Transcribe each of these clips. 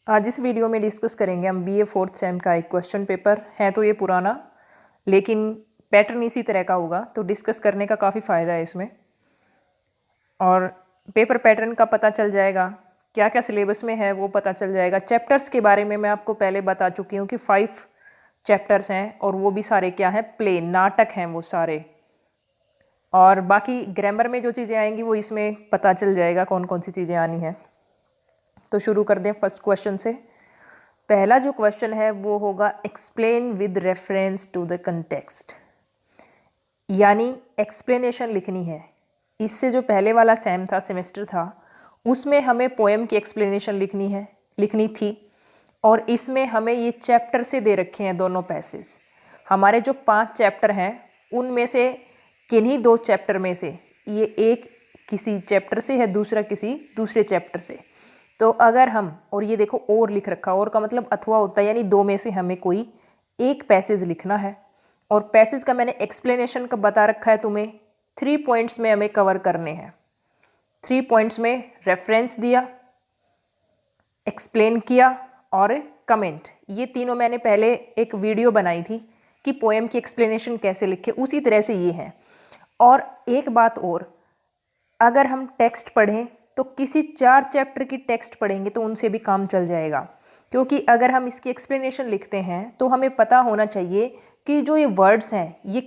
आज इस वीडियो में डिस्कस करेंगे हम बीए फोर्थ सेम का एक क्वेश्चन पेपर है। तो ये पुराना लेकिन पैटर्न इसी तरह का होगा, तो डिस्कस करने का काफ़ी फ़ायदा है इसमें और पेपर पैटर्न का पता चल जाएगा, क्या क्या सिलेबस में है वो पता चल जाएगा। चैप्टर्स के बारे में मैं आपको पहले बता चुकी हूँ कि 5 चैप्टर्स हैं और वो भी सारे क्या हैं, प्ले नाटक हैं वो सारे। और बाकी ग्रामर में जो चीज़ें आएंगी वो इसमें पता चल जाएगा कौन कौन सी चीज़ें आनी हैं। तो शुरू कर दें फर्स्ट क्वेश्चन से। पहला जो क्वेश्चन है वो होगा explain with reference to the context, यानी एक्सप्लेनेशन लिखनी है। इससे जो पहले वाला सेम था, सेमेस्टर था, उसमें हमें पोएम की एक्सप्लेनेशन लिखनी थी और इसमें हमें ये चैप्टर से दे रखे हैं दोनों पैसेज। हमारे जो 5 चैप्टर हैं उनमें से किन्हीं 2 चैप्टर में से ये एक किसी चैप्टर से है, दूसरा किसी दूसरे चैप्टर से। तो अगर हम, और ये देखो और लिख रखा, और का मतलब अथवा होता है, यानी 2 में से हमें कोई एक पैसेज लिखना है। और पैसेज का मैंने एक्सप्लेनेशन का बता रखा है तुम्हें, 3 पॉइंट्स में हमें कवर करने हैं। 3 पॉइंट्स में रेफरेंस दिया, एक्सप्लेन किया और कमेंट। ये तीनों मैंने पहले एक वीडियो बनाई थी कि पोएम की एक्सप्लेनेशन कैसे लिखे, उसी तरह से ये है। और एक बात और, अगर हम टेक्स्ट पढ़ें तो किसी 4 चैप्टर की टेक्स्ट पढ़ेंगे तो उनसे भी काम चल जाएगा, क्योंकि अगर हम इसकी एक्सप्लेनेशन लिखते हैं तो हमें पता होना चाहिए कि जो ये वर्ड्स हैं ये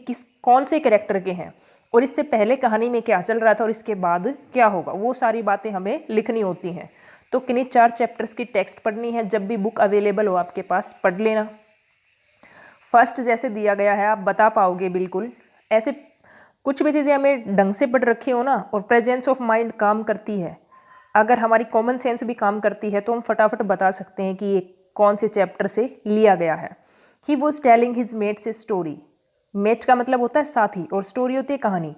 कौन से कैरेक्टर के हैं और इससे पहले कहानी में क्या चल रहा था और इसके बाद क्या होगा, वो सारी बातें हमें लिखनी होती हैं। तो किन्हीं 4 चैप्टर्स की टेक्स्ट पढ़नी है। जब भी बुक अवेलेबल हो आपके पास पढ़ लेना। फर्स्ट जैसे दिया गया है आप बता पाओगे बिल्कुल। ऐसे कुछ भी चीज़ें हमें ढंग से पढ़ रखी हो ना, और प्रेजेंस ऑफ माइंड काम करती है, अगर हमारी कॉमन सेंस भी काम करती है तो हम फटाफट बता सकते हैं कि ये कौन से चैप्टर से लिया गया है। He was telling his mates a story. Mate का मतलब होता है साथी और स्टोरी होती है कहानी।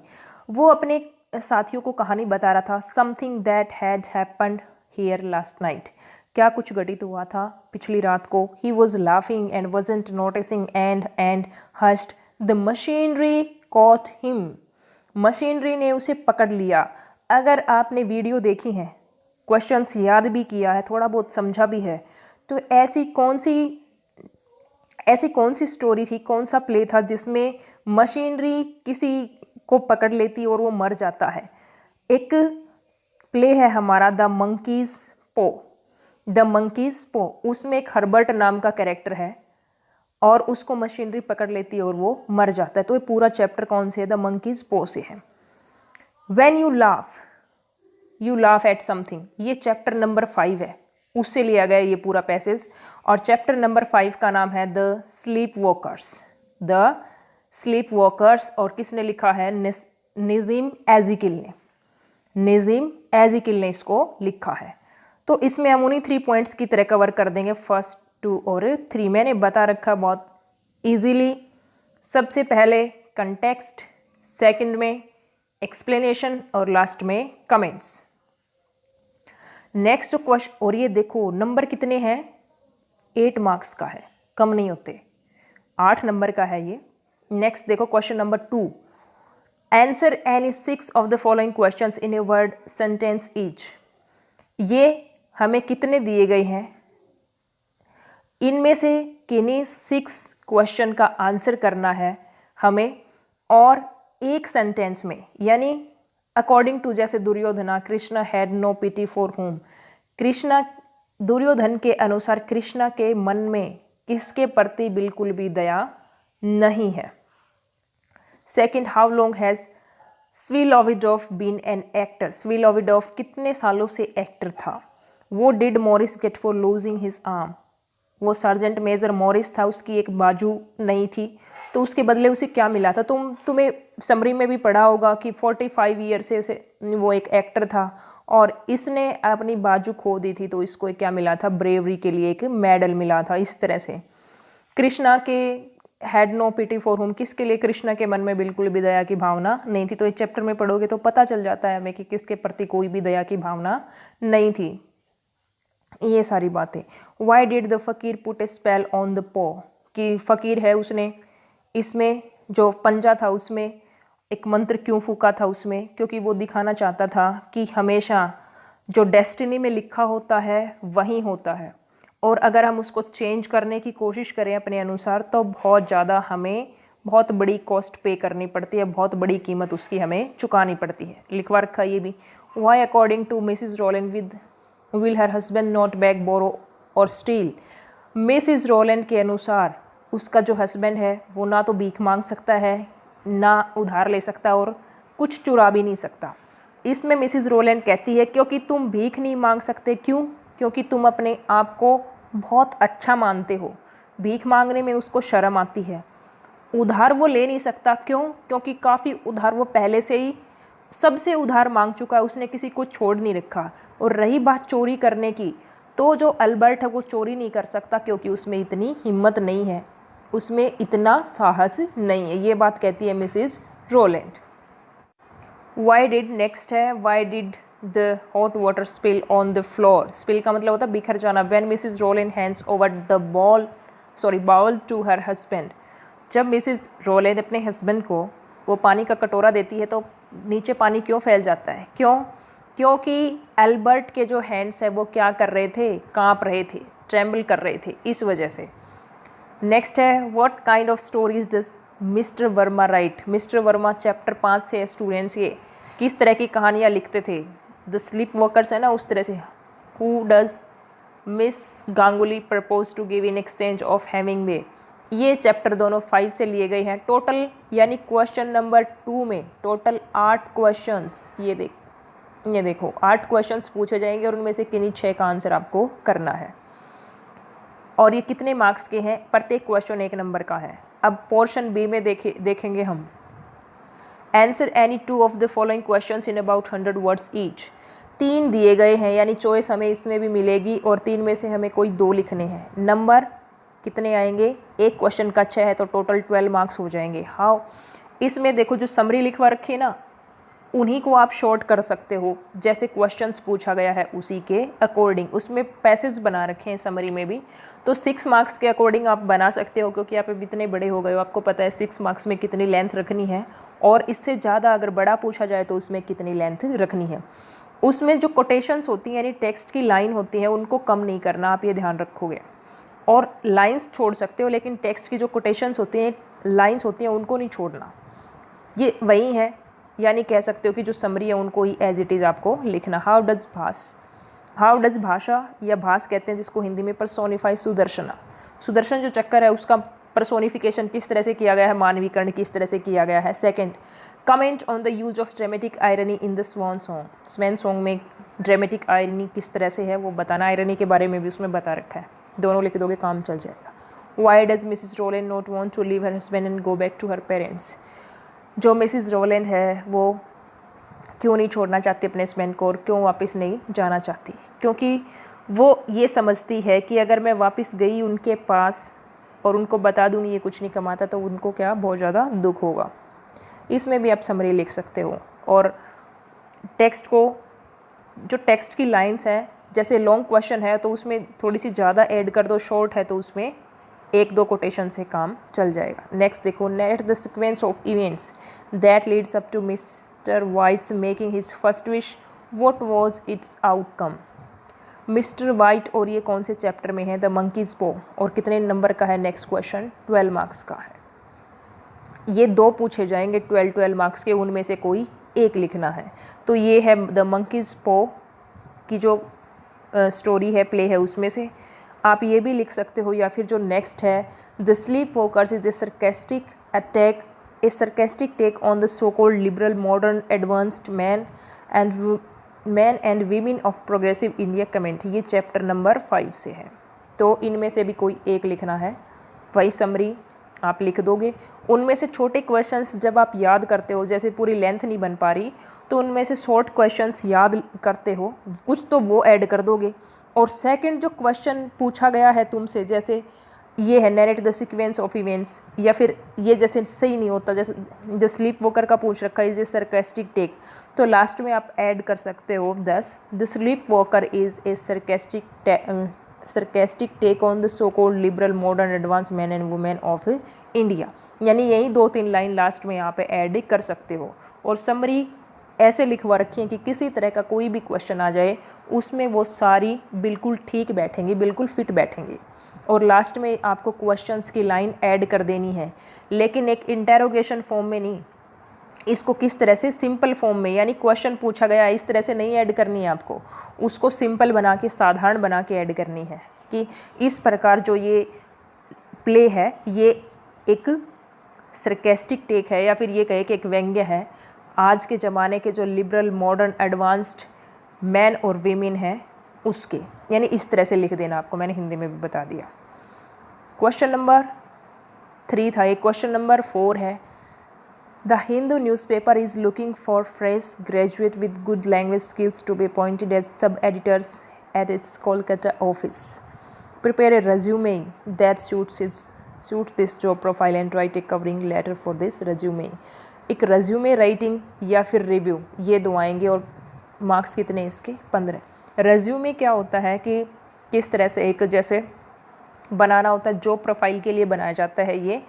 वो अपने साथियों को कहानी बता रहा था। Something that had happened here last night. क्या कुछ घटित हुआ था पिछली रात को। He was laughing and wasn't noticing and hushed the machinery caught him. Machinery ने उसे पकड़ लिया। अगर आपने वीडियो देखी है, क्वेश्चंस याद भी किया है, थोड़ा बहुत समझा भी है, तो ऐसी कौन सी स्टोरी थी, कौन सा प्ले था जिसमें मशीनरी किसी को पकड़ लेती और वो मर जाता है। एक प्ले है हमारा द मंकीज़ पो। उसमें एक हर्बर्ट नाम का कैरेक्टर है और उसको मशीनरी पकड़ लेती है और वो मर जाता है। तो ये पूरा चैप्टर कौन से है, द मंकीज़ पो से है। When you laugh at something, ये चैप्टर नंबर 5 है, उससे लिया गया ये पूरा पैसेज। और चैप्टर नंबर 5 का नाम है द स्लीप वॉकर्स। और किसने लिखा है, नज़ीम एज़िकिल ने इसको लिखा है। तो इसमें हम उन्हीं 3 पॉइंट्स की तरह कवर कर देंगे, फर्स्ट 2 और 3। मैंने बता रखा बहुत इजीली। सबसे पहले कंटेक्स्ट, सेकंड में एक्सप्लेनेशन और लास्ट में कमेंट्स। नेक्स्ट क्वेश्चन, और ये देखो नंबर कितने हैं, 8 मार्क्स का है, कम नहीं होते, 8 नंबर का है ये। नेक्स्ट देखो question number 2, answer any 6 of the following questions in a word sentence each. ये हमें कितने दिए गए हैं, इनमें से किन्हीं 6 क्वेश्चन का आंसर करना है हमें, और एक सेंटेंस में, यानी अकॉर्डिंग टू, जैसे Duryodhana Krishna had no pity for home. Duryodhan के अनुसार कृष्णा के मन में किसके प्रति बिल्कुल भी दया नहीं है। Second, how long has Swillovidoff been an actor. Swillovidoff कितने सालों से एक्टर था। वो did Morris get for losing his arm. वो सर्जेंट मेजर मॉरिस था, उसकी एक बाजू नहीं थी, तो उसके बदले उसे क्या मिला था। तुम्हें समरी में भी पढ़ा होगा कि 45 ईयर से वो एक एक्टर था और इसने अपनी बाजू खो दी थी, तो इसको क्या मिला था, ब्रेवरी के लिए एक मेडल मिला था। इस तरह से कृष्णा के had no pity for home, किसके लिए कृष्णा के मन में बिल्कुल भी दया की भावना नहीं थी। तो इस चैप्टर में पढ़ोगे तो पता चल जाता है हमें कि किसके प्रति कोई भी दया की भावना नहीं थी। ये सारी बातें। वाई डिड द फकीर put A spell on the पो, कि फकीर है उसने इसमें जो पंजा था उसमें एक मंत्र क्यों फूका था उसमें, क्योंकि वो दिखाना चाहता था कि हमेशा जो डेस्टिनी में लिखा होता है वही होता है और अगर हम उसको चेंज करने की कोशिश करें अपने अनुसार तो बहुत ज़्यादा हमें बहुत बड़ी कॉस्ट पे करनी पड़ती है, बहुत बड़ी कीमत उसकी हमें चुकानी पड़ती है। लिखवा रखा ये भी, why according to Mrs Roland will her husband not back borrow और स्टील। मिसिज रोलैंड के अनुसार उसका जो हस्बैंड है वो ना तो भीख मांग सकता है, ना उधार ले सकता और कुछ चुरा भी नहीं सकता। इसमें मिसिज रोलैंड कहती है क्योंकि तुम भीख नहीं मांग सकते। क्यों? क्योंकि तुम अपने आप को बहुत अच्छा मानते हो, भीख मांगने में उसको शर्म आती है। उधार वो ले नहीं सकता, क्यों? क्योंकि काफ़ी उधार वो पहले से ही सबसे उधार मांग चुका है, उसने किसी को छोड़ नहीं रखा। और रही बात चोरी करने की, तो जो अल्बर्ट है वो चोरी नहीं कर सकता क्योंकि उसमें इतनी हिम्मत नहीं है, उसमें इतना साहस नहीं है। ये बात कहती है Mrs Roland. Why did, next है, why did the hot water spill on the floor. Spill का मतलब होता है बिखर जाना। When Mrs Roland hands over the bowl to her husband. जब मिसिज रोलैंड अपने हस्बैंड को वो पानी का कटोरा देती है तो नीचे पानी क्यों फैल जाता है? क्यों? क्योंकि अल्बर्ट के जो हैंड्स है वो क्या कर रहे थे? कांप रहे थे, ट्रेम्बल कर रहे थे, इस वजह से। नेक्स्ट है, what kind of stories does mister Verma right. Mister Verma chapter 5 से स्टूडेंट्स ये किस तरह की कहानियाँ लिखते थे? द स्लीप वर्कर्स है ना, उस तरह से। Who does miss Ganguly propose to give in exchange of Hemingway. ये चैप्टर दोनों 5 से लिए गए हैं। टोटल यानी क्वेश्चन नंबर 2 में टोटल 8 क्वेश्चंस, ये देखो 8 क्वेश्चंस पूछे जाएंगे और उनमें से किन्हीं 6 का आंसर आपको करना है। और ये कितने मार्क्स के हैं? प्रत्येक क्वेश्चन 1 नंबर का है। अब पोर्शन बी में देखेंगे हम। Answer any 2 of the following questions in about 100 words each. 3 दिए गए हैं, यानी चॉइस हमें इसमें भी मिलेगी और 3 में से हमें कोई 2 लिखने हैं। नंबर कितने आएंगे? एक क्वेश्चन का 6 है तो टोटल 12 मार्क्स हो जाएंगे। हाउ? इसमें देखो जो समरी लिखवा रखी है ना, उन्हीं को आप शॉर्ट कर सकते हो, जैसे क्वेश्चंस पूछा गया है उसी के अकॉर्डिंग। उसमें पैसेज बना रखे हैं समरी में भी, तो 6 मार्क्स के अकॉर्डिंग आप बना सकते हो, क्योंकि आप अभी इतने बड़े हो गए हो, आपको पता है 6 मार्क्स में कितनी लेंथ रखनी है, और इससे ज़्यादा अगर बड़ा पूछा जाए तो उसमें कितनी लेंथ रखनी है। उसमें जो कोटेशंस होती हैं यानी टेक्स्ट की लाइन होती है उनको कम नहीं करना, आप ये ध्यान रखोगे। और लाइंस छोड़ सकते हो, लेकिन टेक्स्ट की जो कोटेशंस होती हैं, लाइंस होती हैं, उनको नहीं छोड़ना। ये वही है, यानी कह सकते हो कि जो समरी है उनको ही एज इट इज़ आपको लिखना। हाउ डज भाषा या भास कहते हैं जिसको हिंदी में पर्सोनिफाई सुदर्शना। सुदर्शन जो चक्कर है उसका पर्सोनिफिकेशन किस तरह से किया गया है, मानवीकरण किस तरह से किया गया है। Second, comment on the use of dramatic irony in the swan song. Swan song में ड्रामेटिक आयरनी किस तरह से है वो बताना, आयरनी के बारे में भी उसमें बता रखा है। दोनों लिख दोगे काम चल जाएगा। Why does Mrs Roland not want to leave her husband and go back to her parents. जो मिसिज रोलैंड है वो क्यों नहीं छोड़ना चाहती अपने हस्बैंड को और क्यों वापस नहीं जाना चाहती? क्योंकि वो ये समझती है कि अगर मैं वापस गई उनके पास और उनको बता दूँगी ये कुछ नहीं कमाता तो उनको क्या बहुत ज़्यादा दुख होगा। इसमें भी आप समरी लिख सकते हो। और टेक्स्ट को, जो टेक्स्ट की लाइंस है, जैसे लॉन्ग क्वेश्चन है तो उसमें थोड़ी सी ज़्यादा ऐड कर दो, शॉर्ट है तो उसमें 1-2 कोटेशन से काम चल जाएगा। नेक्स्ट देखो, narrate the sequence of events that leads up to Mr White's making his first wish, what was its outcome. Mr White और ये कौन से चैप्टर में है? द मंकीज पो। और कितने नंबर का है? नेक्स्ट क्वेश्चन 12 मार्क्स का है। ये 2 पूछे जाएंगे 12 मार्क्स के, उनमें से कोई एक लिखना है। तो ये है द मंकीज पो की जो स्टोरी है, प्ले है, उसमें से आप ये भी लिख सकते हो। या फिर जो नेक्स्ट है, the sleep walkers is a sarcastic take on the so called liberal modern advanced man and women of progressive India comment. ये चैप्टर नंबर 5 से है, तो इनमें से भी कोई एक लिखना है। वही समरी आप लिख दोगे। उनमें से छोटे क्वेश्चंस जब आप याद करते हो, जैसे पूरी लेंथ नहीं बन पा रही तो उनमें से शॉर्ट क्वेश्चंस याद करते हो कुछ, तो वो ऐड कर दोगे। और सेकंड जो क्वेश्चन पूछा गया है तुमसे, जैसे ये है narrate the sequence of events, या फिर ये जैसे सही नहीं होता, जैसे द स्लीप वॉकर का पूछ रखा है इज ए सरकास्टिक टेक, तो लास्ट में आप ऐड कर सकते हो the sleep walker is a sarcastic take on the so called liberal modern advance man and women of India. यानी यही 2-3 लाइन लास्ट में यहाँ पे ऐड कर सकते हो। और समरी ऐसे लिखवा रखी हैं कि किसी तरह का कोई भी क्वेश्चन आ जाए उसमें वो सारी बिल्कुल ठीक बैठेंगी, बिल्कुल फिट बैठेंगी। और लास्ट में आपको क्वेश्चंस की लाइन ऐड कर देनी है, लेकिन एक इंटेरोगेशन फॉर्म में नहीं, इसको किस तरह से सिंपल फॉर्म में, यानी क्वेश्चन पूछा गया इस तरह से नहीं ऐड करनी है आपको, उसको सिंपल बना के, साधारण बना के ऐड करनी है कि इस प्रकार जो ये प्ले है ये एक सरकेस्टिक टेक है, या फिर ये कहे कि एक व्यंग्य है आज के ज़माने के जो लिबरल मॉडर्न एडवांस्ड मैन और वीमेन हैं उसके, यानी इस तरह से लिख देना आपको। मैंने हिंदी में भी बता दिया। क्वेश्चन नंबर 3 था, एक क्वेश्चन नंबर 4 है, the Hindu newspaper is looking for fresh graduate with good language skills to be appointed as sub editors at its Kolkata office. Prepare a resume that suit this job profile and write a covering letter for this resume। एक resume writing या फिर review, ये दो आएंगे और marks कितने इसके 15। resume क्या होता है कि किस तरह से एक जैसे बनाना होता है, जॉब प्रोफाइल के लिए बनाया जाता है ये,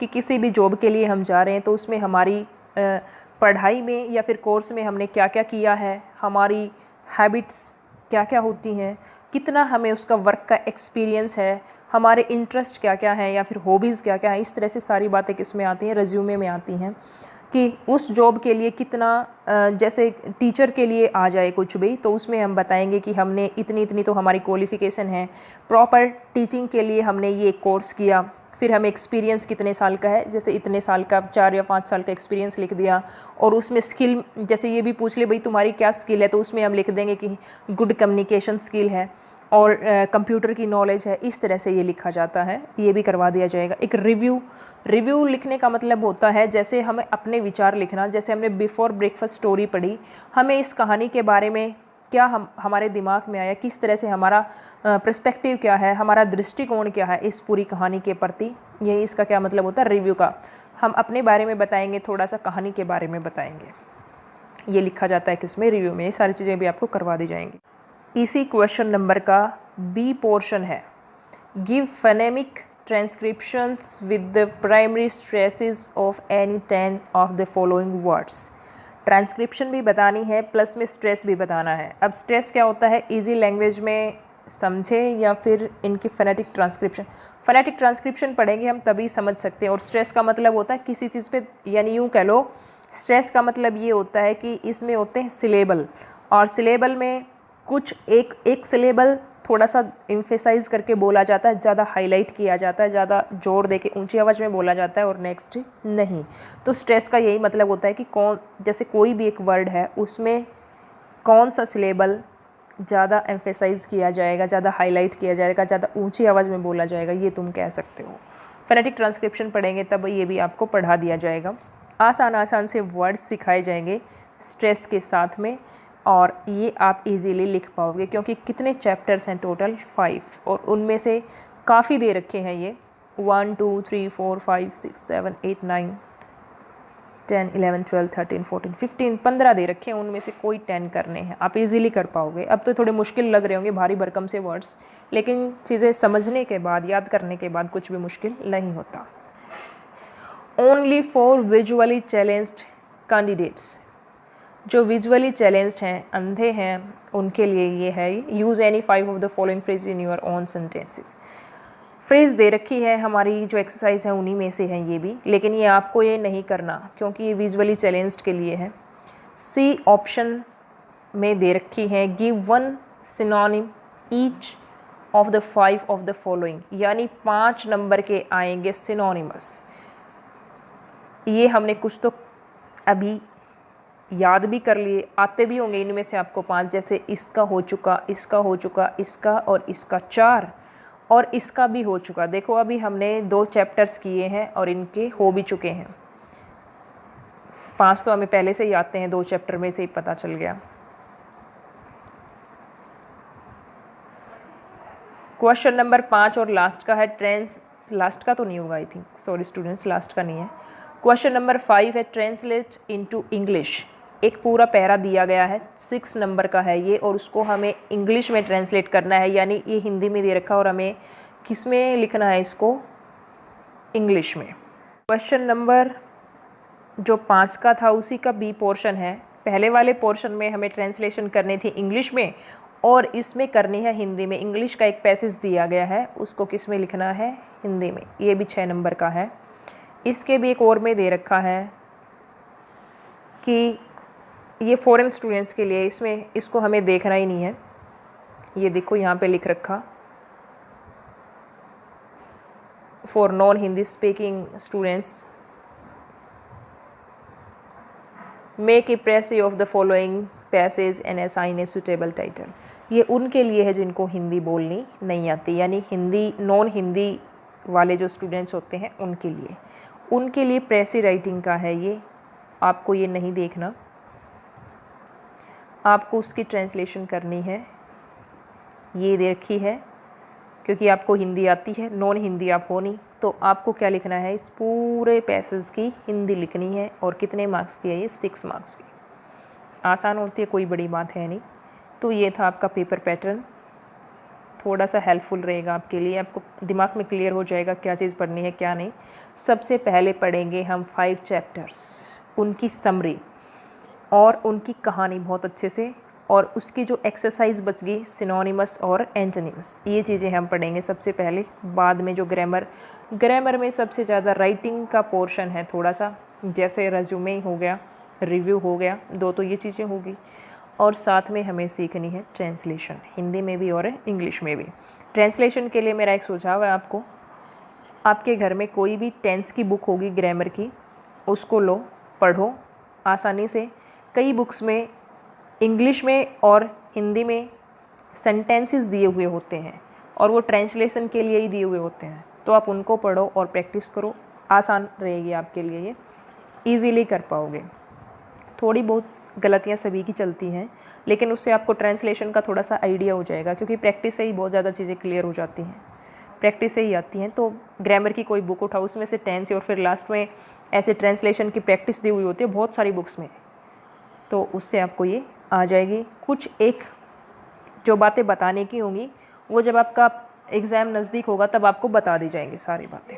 कि किसी भी जॉब के लिए हम जा रहे हैं तो उसमें हमारी पढ़ाई में या फिर कोर्स में हमने क्या क्या किया है, हमारी हैबिट्स क्या क्या होती हैं, कितना हमें उसका वर्क का एक्सपीरियंस है, हमारे इंटरेस्ट क्या क्या हैं या फिर हॉबीज़ क्या क्या हैं, इस तरह से सारी बातें किस में आती हैं, रिज्यूमे में आती हैं। कि उस जॉब के लिए कितना, जैसे टीचर के लिए आ जाए कुछ भी तो उसमें हम बताएंगे कि हमने इतनी इतनी तो हमारी क्वालिफ़िकेशन है, प्रॉपर टीचिंग के लिए हमने ये कोर्स किया, फिर हमें एक्सपीरियंस कितने साल का है, जैसे इतने साल का 4 या 5 साल का एक्सपीरियंस लिख दिया। और उसमें स्किल, जैसे ये भी पूछ ले भाई तुम्हारी क्या स्किल है, तो उसमें हम लिख देंगे कि गुड कम्युनिकेशन स्किल है और कंप्यूटर की नॉलेज है, इस तरह से ये लिखा जाता है, ये भी करवा दिया जाएगा। एक रिव्यू लिखने का मतलब होता है जैसे हमें अपने विचार लिखना, जैसे हमने बिफोर ब्रेकफास्ट स्टोरी पढ़ी, हमें इस कहानी के बारे में क्या हमारे दिमाग में आया, किस तरह से हमारा पर्सपेक्टिव क्या है, हमारा दृष्टिकोण क्या है इस पूरी कहानी के प्रति, यही इसका क्या मतलब होता है रिव्यू का। हम अपने बारे में बताएंगे, थोड़ा सा कहानी के बारे में बताएंगे, ये लिखा जाता है किसमें, रिव्यू में। ये सारी चीज़ें भी आपको करवा दी जाएंगी। इसी क्वेश्चन नंबर का बी पोर्शन है, give phonemic transcriptions with the primary stresses of any 10 of the following words। Transcription भी बतानी है प्लस में स्ट्रेस भी बताना है। अब स्ट्रेस क्या होता है, इजी लैंग्वेज में समझे या फिर इनकी फोनेटिक ट्रांसक्रिप्शन, फोनेटिक ट्रांसक्रिप्शन पढ़ेंगे हम तभी समझ सकते हैं। और स्ट्रेस का मतलब होता है किसी चीज़ पे, यानी यूँ कह लो स्ट्रेस का मतलब ये होता है कि इसमें होते हैं सिलेबल, और सिलेबल में कुछ एक सिलेबल थोड़ा सा इम्फेसाइज करके बोला जाता है, ज़्यादा हाईलाइट किया जाता है, ज़्यादा जोर देके ऊंची आवाज़ में बोला जाता है और नेक्स्ट नहीं। तो स्ट्रेस का यही मतलब होता है कि कौन, जैसे कोई भी एक वर्ड है उसमें कौन सा सिलेबल ज़्यादा एम्फेसाइज किया जाएगा, ज़्यादा हाईलाइट किया जाएगा, ज़्यादा ऊंची आवाज़ में बोला जाएगा, ये तुम कह सकते हो। फोनेटिक ट्रांसक्रिप्शन पढ़ेंगे तब ये भी आपको पढ़ा दिया जाएगा। आसान से वर्ड्स सिखाए जाएंगे स्ट्रेस के साथ में, और ये आप इजीली लिख पाओगे क्योंकि कितने चैप्टर्स हैं टोटल 5, और उनमें से काफ़ी दे रखे हैं ये 1 2 3 4 5 6 7 8 9 10 11 12 13 14 15 15 दे रखे हैं, उनमें से कोई 10 करने हैं, आप इजीली कर पाओगे। अब तो थोड़े मुश्किल लग रहे होंगे, भारी भरकम से वर्ड्स, लेकिन चीज़ें समझने के बाद, याद करने के बाद कुछ भी मुश्किल नहीं होता। Only for visually challenged candidates, जो विजुअली चैलेंज्ड हैं, अंधे हैं, उनके लिए ये है, use any 5 of the following phrase in your own sentences. Phrase दे रखी है हमारी जो एक्सरसाइज है उन्हीं में से है ये भी, लेकिन ये आपको ये नहीं करना क्योंकि ये विजुअली चैलेंज्ड के लिए है। सी ऑप्शन में दे रखी है, give 1 synonym each of the 5 of the following, यानी 5 नंबर के आएंगे सिनोनिमस। ये हमने कुछ तो अभी याद भी कर लिए, आते भी होंगे इनमें से आपको 5, जैसे इसका हो चुका, इसका हो चुका, इसका और इसका 4, और इसका भी हो चुका। देखो अभी हमने 2 चैप्टर्स किए हैं और इनके हो भी चुके हैं। 5 तो हमें पहले से ही आते हैं, 2 चैप्टर में से ही पता चल गया। क्वेश्चन नंबर 5 और लास्ट का है ट्रेंस, लास्ट का तो नहीं होगा I think, sorry students, last का नहीं है। क्वेश्चन नंबर 5 है ट्रांसलेट इनटू इंग्लिश। एक पूरा पैरा दिया गया है, 6 नंबर का है ये, और उसको हमें इंग्लिश में ट्रांसलेट करना है, यानी ये हिंदी में दे रखा और हमें किस में लिखना है इसको, इंग्लिश में। क्वेश्चन नंबर जो 5 का था उसी का बी पोर्शन है, पहले वाले पोर्शन में हमें ट्रांसलेशन करनी थी इंग्लिश में और इसमें करनी है हिंदी में। इंग्लिश का एक पैसेज दिया गया है, उसको किस में लिखना है? हिंदी में। ये भी 6 नंबर का है। इसके भी एक और में दे रखा है कि ये फॉरेन स्टूडेंट्स के लिए, इसमें इसको हमें देखना ही नहीं है। ये देखो यहाँ पे लिख रखा, for non Hindi speaking students make a precis of the following passage and assign a suitable title. ये उनके लिए है जिनको हिंदी बोलनी नहीं आती, यानी हिंदी नॉन हिंदी वाले जो स्टूडेंट्स होते हैं उनके लिए प्रेसी राइटिंग का है ये। आपको ये नहीं देखना, आपको उसकी ट्रांसलेशन करनी है। ये दे रखी है, क्योंकि आपको हिंदी आती है, नॉन हिंदी आप हो नहीं, तो आपको क्या लिखना है? इस पूरे पैसेज की हिंदी लिखनी है। और कितने मार्क्स की है ये? 6 मार्क्स की। आसान होती है, कोई बड़ी बात है नहीं। तो ये था आपका पेपर पैटर्न, थोड़ा सा हेल्पफुल रहेगा आपके लिए, आपको दिमाग में क्लियर हो जाएगा क्या चीज़ पढ़नी है क्या नहीं। सबसे पहले पढ़ेंगे हम 5 चैप्टर्स, उनकी समरी और उनकी कहानी बहुत अच्छे से, और उसकी जो एक्सरसाइज बच गई सिनोनिमस और एंटोनिमस, ये चीज़ें हम पढ़ेंगे सबसे पहले। बाद में जो ग्रामर में सबसे ज़्यादा राइटिंग का पोर्शन है थोड़ा सा, जैसे रेज्यूमे हो गया, रिव्यू हो गया, 2 तो ये चीज़ें होगी। और साथ में हमें सीखनी है ट्रांसलेशन, हिंदी में भी और इंग्लिश में भी। ट्रांसलेशन के लिए मेरा एक सुझाव है आपको, आपके घर में कोई भी टेंस की बुक होगी ग्रामर की, उसको लो, पढ़ो आसानी से। कई बुक्स में इंग्लिश में और हिंदी में सेंटेंसेस दिए हुए होते हैं और वो ट्रांसलेशन के लिए ही दिए हुए होते हैं, तो आप उनको पढ़ो और प्रैक्टिस करो, आसान रहेगी आपके लिए, ये ईज़िली कर पाओगे। थोड़ी बहुत गलतियाँ सभी की चलती हैं, लेकिन उससे आपको ट्रांसलेशन का थोड़ा सा आइडिया हो जाएगा, क्योंकि प्रैक्टिस से ही बहुत ज़्यादा चीज़ें क्लियर हो जाती हैं, प्रैक्टिस से ही आती हैं। तो ग्रामर की कोई बुक उठाओ, उसमें से टेंस और फिर लास्ट में ऐसे ट्रांसलेशन की प्रैक्टिस दी हुई होती है बहुत सारी बुक्स में, तो उससे आपको ये आ जाएगी। कुछ एक जो बातें बताने की होंगी वो जब आपका एग्ज़ाम नज़दीक होगा तब आपको बता दी जाएंगी सारी बातें।